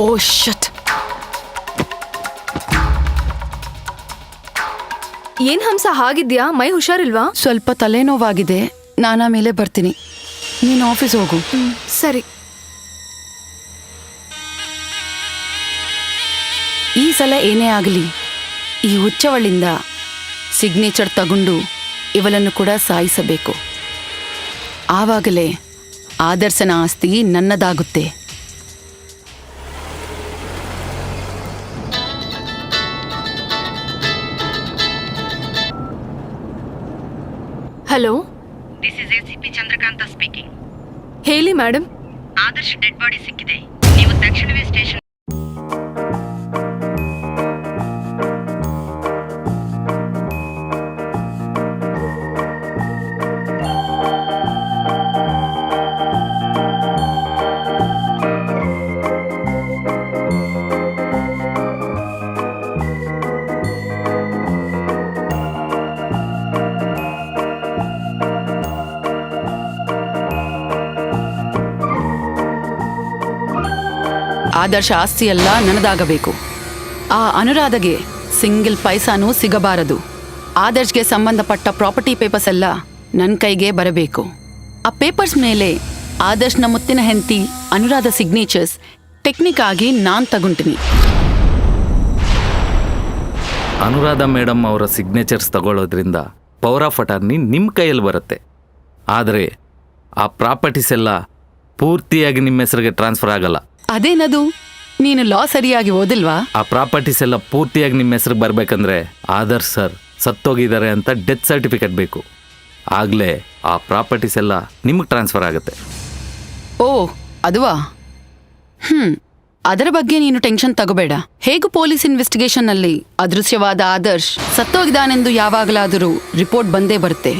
ಓ shut. ಏನ್ ಹಂಸ ಹಾಗಿದ್ಯಾ? ಮೈ ಹುಷಾರಿಲ್ವಾ? ಸ್ವಲ್ಪ ತಲೆನೋವಾಗಿದೆ, ನಾನು ಆಮೇಲೆ ಬರ್ತೀನಿ. ನೀನು ಆಫೀಸ್ ಹೋಗು. ಸರಿ. ಈ ಸಲ ಏನೇ ಆಗಲಿ ಈ ಹುಚ್ಚವಳಿಂದ ಸಿಗ್ನೇಚರ್ ತಗೊಂಡು ಇವಳನ್ನು ಕೂಡ ಸಾಯಿಸಬೇಕು. ಆವಾಗಲೇ ಆದರ್ಶನ ಆಸ್ತಿ ನನ್ನದಾಗುತ್ತೆ. Hello, this is ACP Chandrakant speaking. ಹೇಳಿ ಮೇಡಮ್. ಆದರ್ಶ್ ಡೆಡ್ ಬಾಡಿ ಸಿಕ್ಕಿದೆ. ನೀವು ತಕ್ಷಣವೇ ಸ್ಟೇಷನ್. ಆದರ್ಶ ಆಸ್ತಿಯೆಲ್ಲ ನನ್ನದಾಗಬೇಕು. ಆ ಅನುರಾಧಗೆ ಸಿಂಗಲ್ ಪೈಸಾನೂ ಸಿಗಬಾರದು. ಆದರ್ಶ್ಗೆ ಸಂಬಂಧಪಟ್ಟ ಪ್ರಾಪರ್ಟಿ ಪೇಪರ್ಸ್ ಎಲ್ಲ ನನ್ನ ಕೈಗೆ ಬರಬೇಕು. ಆ ಪೇಪರ್ಸ್ ಮೇಲೆ ಆದರ್ಶ್ನ ಮುತ್ತಿನ ಹೆಂಡತಿ ಅನುರಾಧ ಸಿಗ್ನೇಚರ್ಸ್ ಟೆಕ್ನಿಕ್ ಆಗಿ ನಾನು ತಗೊಂತೀನಿ. ಅನುರಾಧ ಮೇಡಮ್ ಅವರ ಸಿಗ್ನೇಚರ್ಸ್ ತಗೊಳ್ಳೋದ್ರಿಂದ ಪವರ್ ಆಫ್ ಅಟಾರ್ನಿ ನಿಮ್ಮ ಕೈಯಲ್ಲಿ ಬರುತ್ತೆ. ಆದರೆ ಆ ಪ್ರಾಪರ್ಟೀಸ್ ಎಲ್ಲ ಪೂರ್ತಿಯಾಗಿ ನಿಮ್ಮ ಹೆಸರಿಗೆ ಟ್ರಾನ್ಸ್ಫರ್ ಆಗಲ್ಲ. ಅದೇನದು? ನೀನು ಲಾ ಸರಿಯಾಗಿ ಓದಿಲ್ವಾ? ಆ ಪ್ರಾಪರ್ಟೀಸ್ ಎಲ್ಲ ಪೂರ್ತಿಯಾಗಿ ನಿಮ್ಮ ಹೆಸರಿಗೆ ಬರಬೇಕಂದ್ರೆ ಆದರ್ಶ್ ಸರ್ ಸತ್ತೋಗಿದ್ದಾರೆ ಅಂತ ಡೆತ್ ಸರ್ಟಿಫಿಕೇಟ್ ಬೇಕು. ಆಗಲೇ ಆ ಪ್ರಾಪರ್ಟೀಸ್ ಎಲ್ಲ ನಿಮಗೆ ಟ್ರಾನ್ಸ್ಫರ್ ಆಗುತ್ತೆ. ಓ ಅದುವಾ? ಅದರ ಬಗ್ಗೆ ನೀನು ಟೆನ್ಷನ್ ತಗೋಬೇಡ. ಹೇಗೂ ಪೊಲೀಸ್ ಇನ್ವೆಸ್ಟಿಗೇಷನ್ನಲ್ಲಿ ಅದೃಶ್ಯವಾದ ಆದರ್ಶ್ ಸತ್ತೋಗಿದಾನೆಂದು ಯಾವಾಗಲಾದರೂ ರಿಪೋರ್ಟ್ ಬಂದೇ ಬರುತ್ತೆ.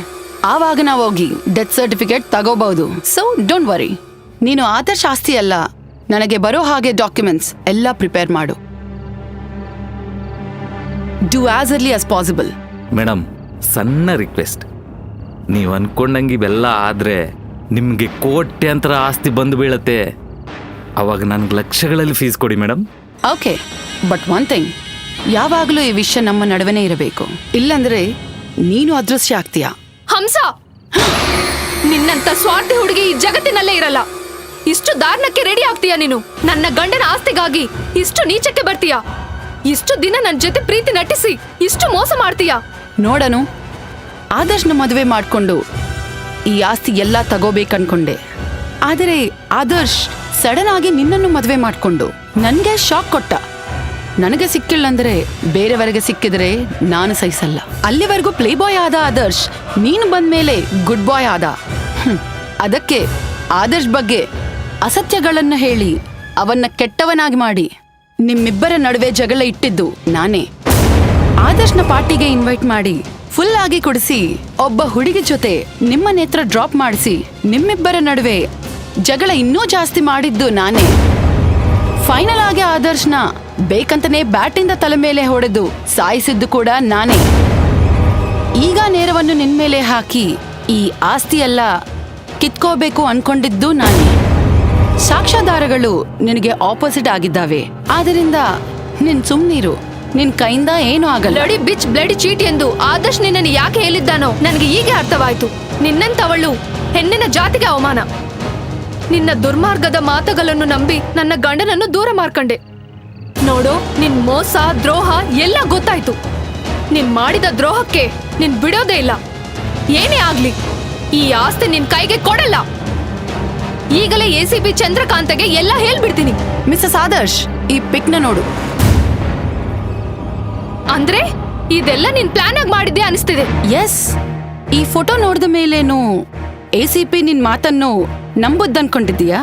ಆವಾಗ ನಾವು ಹೋಗಿ ಡೆತ್ ಸರ್ಟಿಫಿಕೇಟ್ ತಗೋಬಹುದು. So don't worry. ನೀನು ಆದರ್ಶ್ ಆಸ್ತಿ ಅಲ್ಲ, ನನಗೆ ಬರೋ ಹಾಗೆ ಡಾಕ್ಯುಮೆಂಟ್ಸ್ ಎಲ್ಲ ಪ್ರಿಪೇರ್ ಮಾಡು. Do as early as possible. Madam, ಸಣ್ಣ ರಿಕ್ವೆಸ್ಟ್. ನೀವು ಅಂದ್ಕೊಂಡಂಗೆ ಇವೆಲ್ಲ ಆದರೆ ನಿಮಗೆ ಕೋಟ್ಯಾಂತರ ಆಸ್ತಿ ಬಂದು ಬೀಳತ್ತೆ. ಅವಾಗ ನನಗೆ ಲಕ್ಷಗಳಲ್ಲಿ ಫೀಸ್ ಕೊಡಿ madam. Okay, but one thing, ಯಾವಾಗಲೂ ಈ ವಿಷಯ ನಮ್ಮ ನಡುವೆನೇ ಇರಬೇಕು. ಇಲ್ಲಂದ್ರೆ ನೀನು ಅದೃಶ್ಯ ಆಗ್ತೀಯಾ. ಹಂಸ, ನಿನ್ನಂತ ಸ್ವಾರ್ಥಿ ಹುಡುಗಿ ಈ ಜಗತ್ತಿನಲ್ಲೇ ಇರಲ್ಲ. ಇಷ್ಟು ದಾರುಣಕ್ಕೆ ರೆಡಿ ಆಗ್ತೀಯಾ ನೀನು? ನನ್ನ ಗಂಡನ ಆಸ್ತಿಗಾಗಿ ಇಷ್ಟು ನೀಚಕ್ಕೆ ಬರ್ತೀಯಾ? ಇಷ್ಟು ದಿನ ನನ್ನ ಜೊತೆ ಪ್ರೀತಿ ನಟಿಸಿ ಇಷ್ಟು ಮೋಸ ಮಾಡ್ತೀಯಾ? ನೋಡನು, ಆದರ್ಶ್ನ ಮದುವೆ ಮಾಡ್ಕೊಂಡು ಈ ಆಸ್ತಿ ಎಲ್ಲ ತಗೋಬೇಕನ್ಕೊಂಡೆ. ಆದರೆ ಆದರ್ಶ್ ಸಡನ್ ಆಗಿ ನಿನ್ನನ್ನು ಮದುವೆ ಮಾಡ್ಕೊಂಡು ನನಗೆ ಶಾಕ್ ಕೊಟ್ಟ. ನನಗೆ ಸಿಕ್ಕಿಲ್ಲಂದ್ರೆ ಬೇರೆಯವರಿಗೆ ಸಿಕ್ಕಿದ್ರೆ ನಾನು ಸಹಿಸಲ್ಲ. ಅಲ್ಲಿವರೆಗೂ ಪ್ಲೇ ಬಾಯ್ ಆದ ಆದರ್ಶ್ ನೀನು ಬಂದ್ಮೇಲೆ ಗುಡ್ ಬಾಯ್ ಆದ. ಅದಕ್ಕೆ ಆದರ್ಶ್ ಬಗ್ಗೆ ಅಸತ್ಯಗಳನ್ನು ಹೇಳಿ ಅವನ್ನ ಕೆಟ್ಟವನಾಗಿ ಮಾಡಿ ನಿಮ್ಮಿಬ್ಬರ ನಡುವೆ ಜಗಳ ಇಟ್ಟಿದ್ದು ನಾನೇ. ಆದರ್ಶ್ನ ಪಾರ್ಟಿಗೆ ಇನ್ವೈಟ್ ಮಾಡಿ ಫುಲ್ ಆಗಿ ಕುಡಿಸಿ ಒಬ್ಬ ಹುಡುಗಿ ಜೊತೆ ನಿಮ್ಮ ನೇತ್ರ ಡ್ರಾಪ್ ಮಾಡಿಸಿ ನಿಮ್ಮಿಬ್ಬರ ನಡುವೆ ಜಗಳ ಇನ್ನೂ ಜಾಸ್ತಿ ಮಾಡಿದ್ದು ನಾನೇ. ಫೈನಲ್ ಆಗಿ ಆದರ್ಶ್ನ ಬೇಕಂತನೇ ಬ್ಯಾಟಿಂದ ತಲೆ ಮೇಲೆ ಹೊಡೆದು ಸಾಯಿಸಿದ್ದು ಕೂಡ ನಾನೇ. ಈಗ ನೇರವನ್ನು ನಿನ್ಮೇಲೆ ಹಾಕಿ ಈ ಆಸ್ತಿಯೆಲ್ಲ ಕಿತ್ಕೋಬೇಕು ಅನ್ಕೊಂಡಿದ್ದು ನಾನೇ. ಸಾಕ್ಷ್ಯಾಧಾರಗಳು ನಿನಗೆ ಆಪೋಸಿಟ್ ಆಗಿದ್ದಾವೆ. ಆದ್ದರಿಂದ ನಿನ್ ಸುಮ್ನೀರು, ನಿನ್ ಕೈಯಿಂದ ಏನೂ ಆಗಲ್ಲ. ಬ್ಲಡಿ ಬಿಚ್, ಬ್ಲಡಿ ಚೀಟ್ ಎಂದು ಆದರ್ಶ್ ನಿನ್ನನ್ನು ಯಾಕೆ ಹೇಳಿದ್ದಾನೋ ನನಗೆ ಈಗ ಅರ್ಥವಾಯ್ತು. ನಿನ್ನಂತವಳು ಹೆಣ್ಣಿನ ಜಾತಿಗೆ ಅವಮಾನ. ನಿನ್ನ ದುರ್ಮಾರ್ಗದ ಮಾತುಗಳನ್ನು ನಂಬಿ ನನ್ನ ಗಂಡನನ್ನು ದೂರ ಮಾಡ್ಕೊಂಡೆ. ನೋಡು, ನಿನ್ ಮೋಸ ದ್ರೋಹ ಎಲ್ಲ ಗೊತ್ತಾಯ್ತು. ನೀನ್ ಮಾಡಿದ ದ್ರೋಹಕ್ಕೆ ನೀನ್ ಬಿಡೋದೇ ಇಲ್ಲ. ಏನೇ ಆಗ್ಲಿ ಈ ಆಸ್ತಿ ನಿನ್ ಕೈಗೆ ಕೊಡಲ್ಲ. ಈಗಲೇ ಎಸಿಪಿ ಚಂದ್ರಕಾಂತಗೆ ಎಲ್ಲ ಹೇಳ್ಬಿಡ್ತೀನಿ. ಮಿಸಸ್ ಆದರ್ಶ್, ಈ ಪಿಕ್ನ ನೋಡು. ಅಂದ್ರೆ ಇದೆಲ್ಲ ನೀನ್ ಪ್ಲಾನ್ ಆಗಿ ಮಾಡಿದ್ದೆ ಅನಿಸ್ತಿದೆ. ಎಸ್, ಈ ಫೋಟೋ ನೋಡಿದ ಮೇಲೇನು ಎಸಿಪಿ ನಿನ್ ಮಾತನ್ನು ನಂಬುದನ್ಕೊಂಡಿದ್ದೀಯಾ?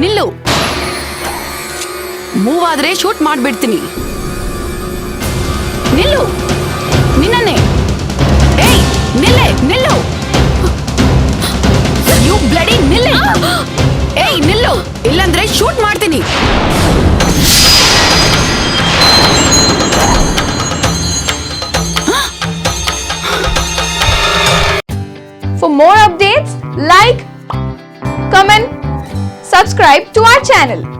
ನಿಲ್ಲು, ಮೂವ್ ಆದ್ರೆ ಶೂಟ್ ಮಾಡ್ಬಿಡ್ತೀನಿ. ನಿಲ್ಲು, ನಿನ್ನೇ. ಏಯ್ ನಿಲ್ಲೆ, ನಿಲ್ಲು. ಯು ಬ್ಲಡಿ ನಿಲ್ಲೆ. ಏಯ್ ನಿಲ್ಲು, ಇಲ್ಲಂದ್ರೆ ಶೂಟ್ ಮಾಡ್ತೀನಿ. For more updates, like, comment, subscribe to our channel